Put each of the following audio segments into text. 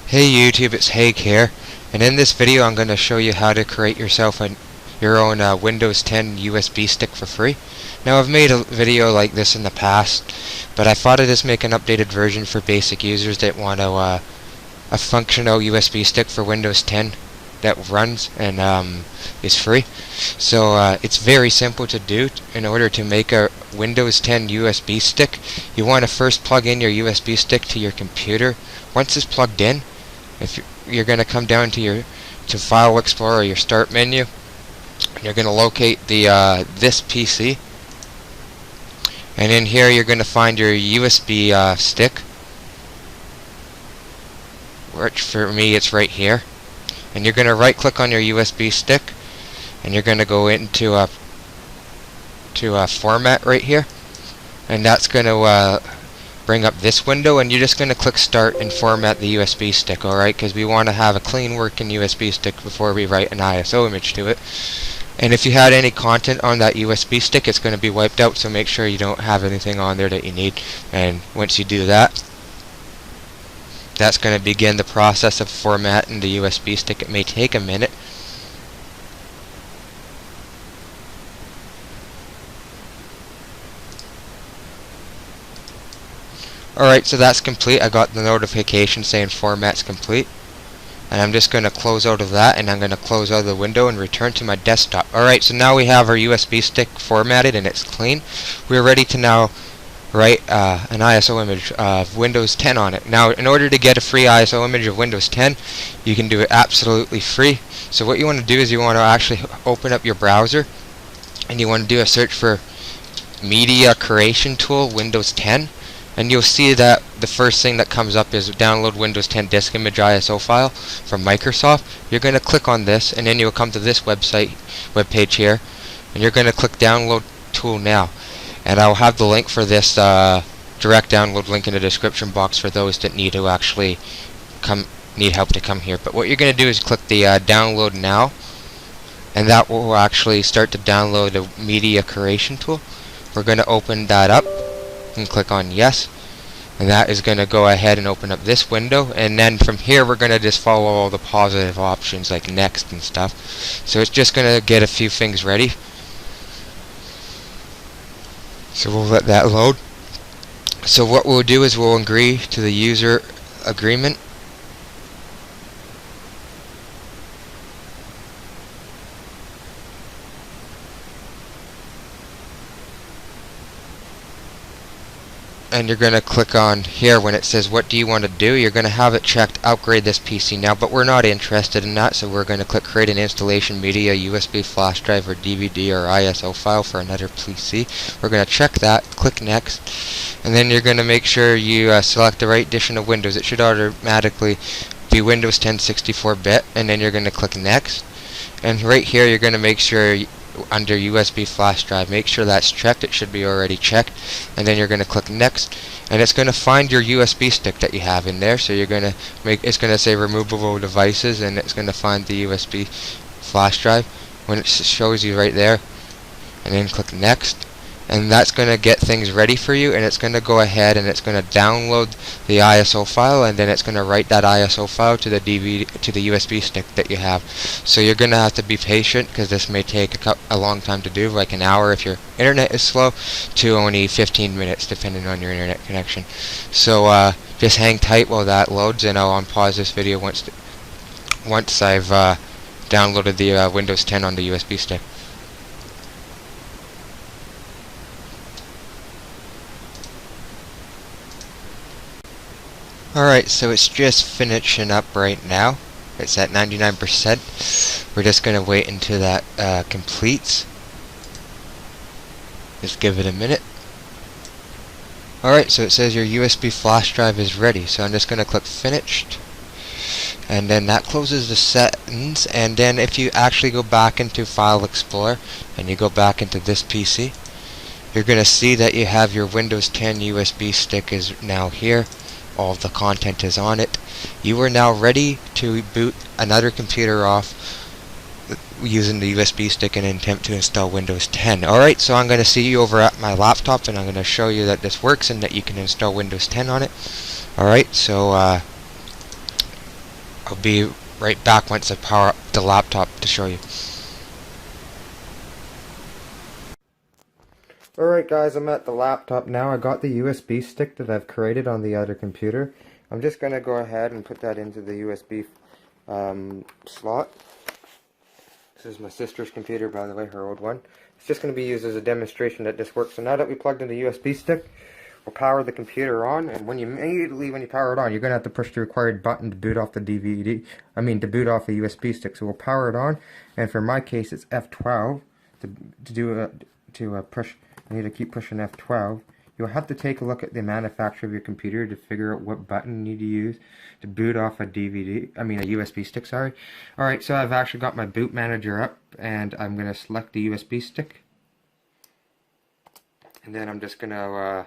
Hey YouTube, it's Haig here, and in this video I'm going to show you how to create yourself your own Windows 10 USB stick for free. Now I've made a video like this in the past, but I thought I'd just make an updated version for basic users that want a functional USB stick for Windows 10 that runs and is free. So it's very simple to do. In order to make a Windows 10 USB stick, you want to first plug in your USB stick to your computer. Once it's plugged in, if you're going to come down to File Explorer, your Start menu, and you're going to locate the this PC, and in here you're going to find your USB stick, which for me it's right here. And you're going to right click on your USB stick, and you're going to go into format right here, and that's going to bring up this window, and you're just going to click start and format the USB stick, alright, because we want to have a clean working USB stick before we write an ISO image to it. And if you had any content on that USB stick, it's going to be wiped out, so make sure you don't have anything on there that you need. And once you do that, that's going to begin the process of formatting the USB stick. It may take a minute. Alright, so that's complete. I got the notification saying format's complete. And I'm just going to close out of that, and I'm going to close out of the window and return to my desktop. Alright, so now we have our USB stick formatted and it's clean. We're ready to now write an ISO image of Windows 10 on it. Now, in order to get a free ISO image of Windows 10, you can do it absolutely free. So what you want to do is you want to actually open up your browser, and you want to do a search for Media Creation Tool Windows 10. And you'll see that the first thing that comes up is download Windows 10 disk image ISO file from Microsoft. You're going to click on this, and then you'll come to this web page here, and you're going to click download tool now. And I'll have the link for this direct download link in the description box for those that need to actually need help to come here. But what you're going to do is click the download now, and that will actually start to download the media creation tool. We're going to open that up and click on yes, and that is going to go ahead and open up this window. And then from here we're going to just follow all the positive options like next and stuff. So it's just going to get a few things ready. So we'll let that load. So what we'll do is we'll agree to the user agreement. And you're going to click on here when it says what do you want to do. You're going to have it checked upgrade this PC now, but we're not interested in that, so we're going to click create an installation media USB flash drive or DVD or ISO file for another PC. We're going to check that, click next, and then you're going to make sure you select the right edition of Windows. It should automatically be Windows 10 64-bit, and then you're going to click next. And right here you're going to make sure under USB flash drive, make sure that's checked. It should be already checked. And then you're going to click next, and it's going to find your USB stick that you have in there. So you're going to it's going to say removable devices, and it's going to find the USB flash drive when it shows you right there, and then click next. And that's going to get things ready for you, and it's going to go ahead and it's going to download the ISO file, and then it's going to write that ISO file to the USB stick that you have. So you're going to have to be patient, because this may take a long time to do, like an hour if your internet is slow, to only 15 minutes depending on your internet connection. So just hang tight while that loads, and I'll unpause this video once I've downloaded the Windows 10 on the USB stick. Alright, so it's just finishing up right now. It's at 99%. We're just going to wait until that completes. Just give it a minute. Alright, so it says your USB flash drive is ready. So I'm just going to click finished. And then that closes the settings. And then if you actually go back into File Explorer and you go back into this PC, you're going to see that you have your Windows 10 USB stick is now here. All of the content is on it. You are now ready to boot another computer off using the USB stick in an attempt to install Windows 10. Alright, so I'm going to see you over at my laptop, and I'm going to show you that this works and that you can install Windows 10 on it. Alright, so I'll be right back once I power up the laptop to show you. Alright guys, I'm at the laptop now. I got the USB stick that I've created on the other computer. I'm just going to go ahead and put that into the USB slot. This is my sister's computer, by the way, her old one. It's just going to be used as a demonstration that this works. So now that we plugged in the USB stick, we'll power the computer on, and when you power it on, you're going to have to push the required button to boot off the to boot off the USB stick. So we'll power it on, and for my case, it's F12 to push. I need to keep pushing F12. You'll have to take a look at the manufacturer of your computer to figure out what button you need to use to boot off a USB stick, sorry. Alright, so I've actually got my boot manager up, and I'm going to select the USB stick. And then I'm just going to,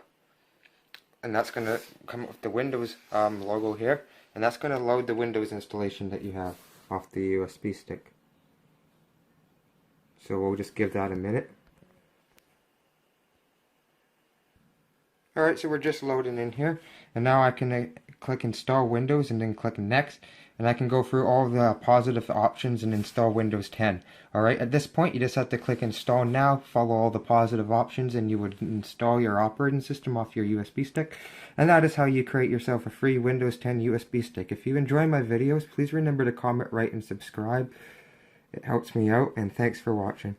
and that's going to come up with the Windows logo here. And that's going to load the Windows installation that you have off the USB stick. So we'll just give that a minute. Alright, so we're just loading in here, and now I can click install Windows and then click next, and I can go through all the positive options and install Windows 10. Alright, at this point you just have to click install now, follow all the positive options, and you would install your operating system off your USB stick. And that is how you create yourself a free Windows 10 USB stick. If you enjoy my videos, please remember to comment, rate, and subscribe. It helps me out, and thanks for watching.